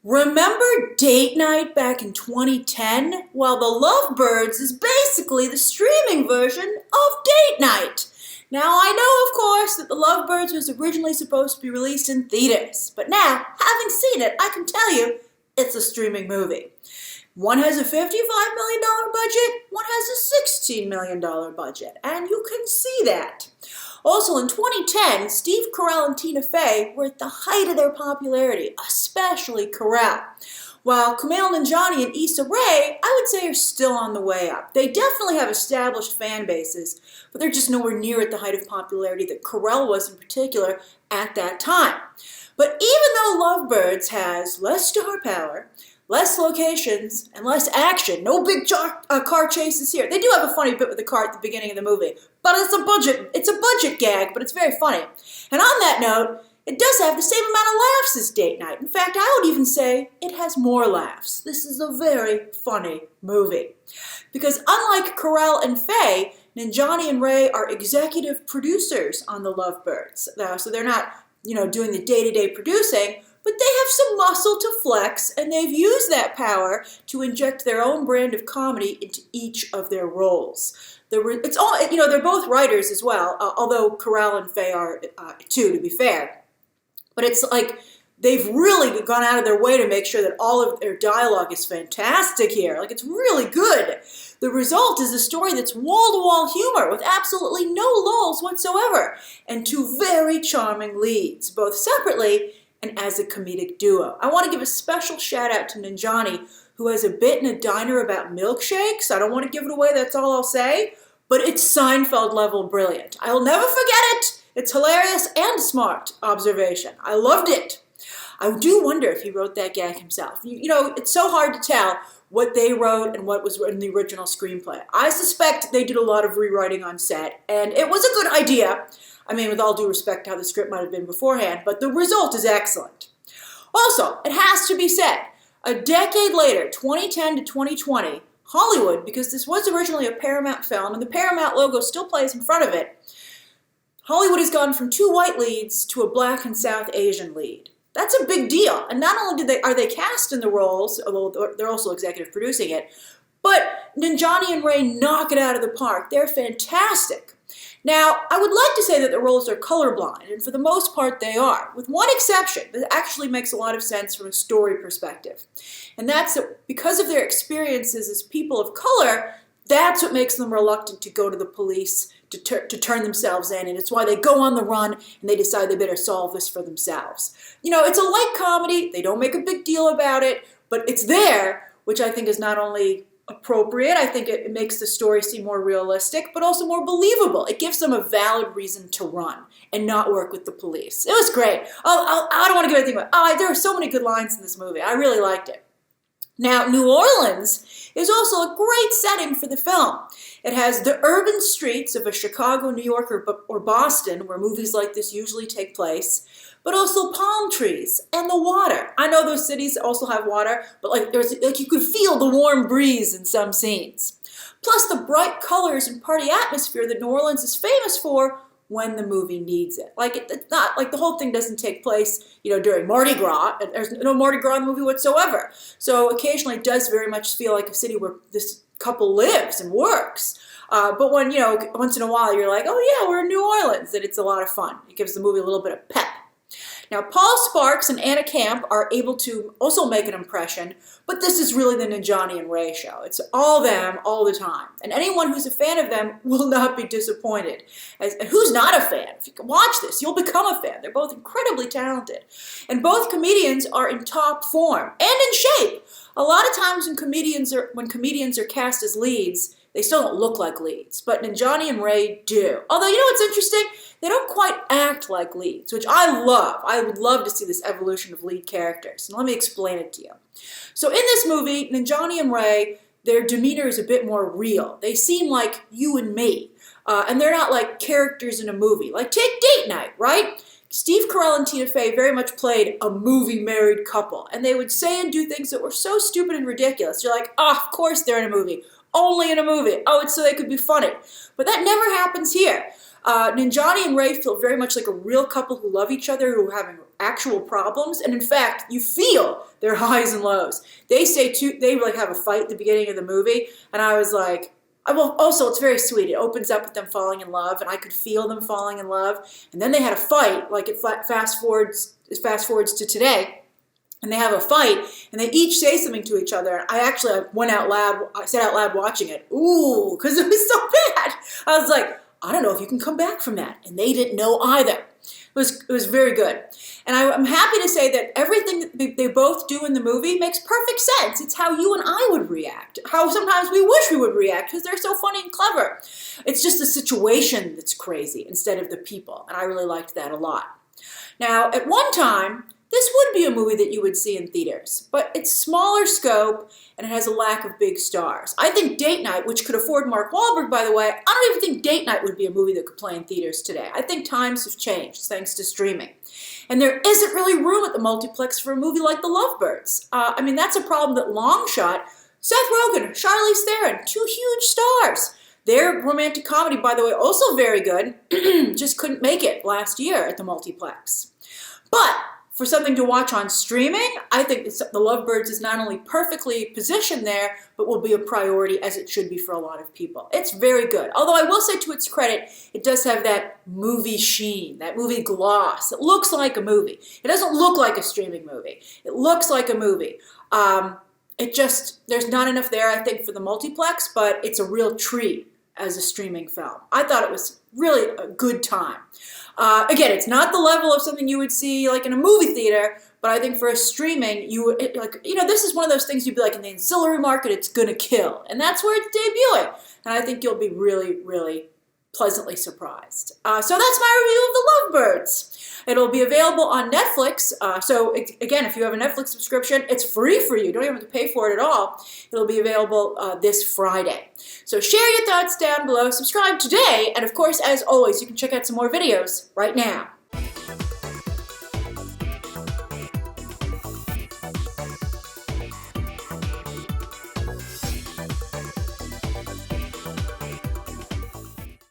Remember Date Night back in 2010? Well, The Lovebirds is basically the streaming version of Date Night. Now, I know, of course, that The Lovebirds was originally supposed to be released in theaters, but now, having seen it, I can tell you it's a streaming movie. One has a $55 million budget, one has a $16 million budget, and you can see that. Also, in 2010, Steve Carell and Tina Fey were at the height of their popularity, especially Carell. While Kumail Nanjiani and Issa Rae, I would say, are still on the way up. They definitely have established fan bases, but they're just nowhere near at the height of popularity that Carell was in particular at that time. But even though Lovebirds has less star power, less locations, and less action. No big car chases here. They do have a funny bit with the car at the beginning of the movie, but it's a budget gag, but it's very funny. And on that note, it does have the same amount of laughs as Date Night. In fact, I would even say it has more laughs. This is a very funny movie. Because unlike Carell and Fey, Nanjiani and Rae are executive producers on the Lovebirds. So they're not, doing the day-to-day producing, but they have some muscle to flex, and they've used that power to inject their own brand of comedy into each of their roles. It's all, they're both writers as well, although Carell and Fey are too, to be fair. But it's like they've really gone out of their way to make sure that all of their dialogue is fantastic here. Like, it's really good. The result is a story that's wall-to-wall humor with absolutely no lulls whatsoever, and two very charming leads, both separately and as a comedic duo. I want to give a special shout out to Nanjiani, who has a bit in a diner about milkshakes. I don't want to give it away, that's all I'll say, but it's Seinfeld level brilliant. I'll never forget it. It's hilarious and smart observation. I loved it. I do wonder if he wrote that gag himself. It's so hard to tell what they wrote and what was in the original screenplay. I suspect they did a lot of rewriting on set, and it was a good idea. I mean, with all due respect to how the script might have been beforehand, but the result is excellent. Also, it has to be said, a decade later, 2010 to 2020, Hollywood, because this was originally a Paramount film and the Paramount logo still plays in front of it, Hollywood has gone from two white leads to a black and South Asian lead. That's a big deal. And not only are they cast in the roles, although they're also executive producing it, but Nanjiani and Rae knock it out of the park. They're fantastic. Now, I would like to say that the roles are colorblind, and for the most part they are, with one exception that actually makes a lot of sense from a story perspective. And that's that because of their experiences as people of color, that's what makes them reluctant to go to the police to turn themselves in, and it's why they go on the run and they decide they better solve this for themselves. It's a light comedy, they don't make a big deal about it, but it's there, which I think is not only appropriate, I think it makes the story seem more realistic, but also more believable. It gives them a valid reason to run and not work with the police. It was great. I don't want to give anything away. There are so many good lines in this movie. I really liked it. Now, New Orleans is also a great setting for the film. It has the urban streets of a Chicago, New York, or Boston, where movies like this usually take place, but also palm trees and the water. I know those cities also have water, but you could feel the warm breeze in some scenes. Plus the bright colors and party atmosphere that New Orleans is famous for when the movie needs it. It's not like the whole thing doesn't take place, during Mardi Gras. There's no Mardi Gras in the movie whatsoever. So occasionally it does very much feel like a city where this couple lives and works. But when, once in a while you're like, oh yeah, we're in New Orleans, then it's a lot of fun. It gives the movie a little bit of pep. Now, Paul Sparks and Anna Camp are able to also make an impression, but this is really the Nanjiani and Rae show. It's all them, all the time. And anyone who's a fan of them will not be disappointed. And who's not a fan? If you can watch this, you'll become a fan. They're both incredibly talented. And both comedians are in top form and in shape. A lot of times when comedians are cast as leads, they still don't look like leads, but Nanjiani and Rae do. Although, what's interesting? They don't quite act like leads, which I love. I would love to see this evolution of lead characters. And let me explain it to you. So in this movie, Nanjiani and Rae, their demeanor is a bit more real. They seem like you and me. And they're not like characters in a movie. Like, take Date Night, right? Steve Carell and Tina Fey very much played a movie-married couple. And they would say and do things that were so stupid and ridiculous. You're like, of course they're in a movie. Only in a movie. Oh, it's so they could be funny. But that never happens here. Nanjiani and Rae feel very much like a real couple who love each other, who are having actual problems, and in fact, you feel their highs and lows. They like have a fight at the beginning of the movie, and I was like, also, it's very sweet. It opens up with them falling in love, and I could feel them falling in love. And then they had a fight, like it fast forwards to today, and they have a fight, and they each say something to each other. I said out loud watching it, ooh, because it was so bad. I was like, I don't know if you can come back from that. And they didn't know either. It was very good. And I'm happy to say that everything that they both do in the movie makes perfect sense. It's how you and I would react, how sometimes we wish we would react because they're so funny and clever. It's just the situation that's crazy instead of the people. And I really liked that a lot. Now, at one time, this would be a movie that you would see in theaters, but it's smaller scope and it has a lack of big stars. I think Date Night, which could afford Mark Wahlberg, by the way, I don't even think Date Night would be a movie that could play in theaters today. I think times have changed thanks to streaming. And there isn't really room at the multiplex for a movie like The Lovebirds. I mean, that's a problem that long shot. Seth Rogen, Charlize Theron, 2 huge stars. Their romantic comedy, by the way, also very good, just couldn't make it last year at the multiplex. But for something to watch on streaming, I think The Lovebirds is not only perfectly positioned there, but will be a priority as it should be for a lot of people. It's very good. Although I will say to its credit, it does have that movie sheen, that movie gloss. It looks like a movie. It doesn't look like a streaming movie. It looks like a movie. There's not enough there, I think, for the multiplex, but it's a real treat as a streaming film. I thought it was really a good time. Again, it's not the level of something you would see like in a movie theater, but I think for a streaming, this is one of those things you'd be like, in the ancillary market, it's gonna kill. And that's where it's debuting. And I think you'll be really, really pleasantly surprised. So that's my review of The Lovebirds. It'll be available on Netflix. Again, if you have a Netflix subscription, it's free for you. You don't even have to pay for it at all. It'll be available this Friday. So share your thoughts down below. Subscribe today. And of course, as always, you can check out some more videos right now.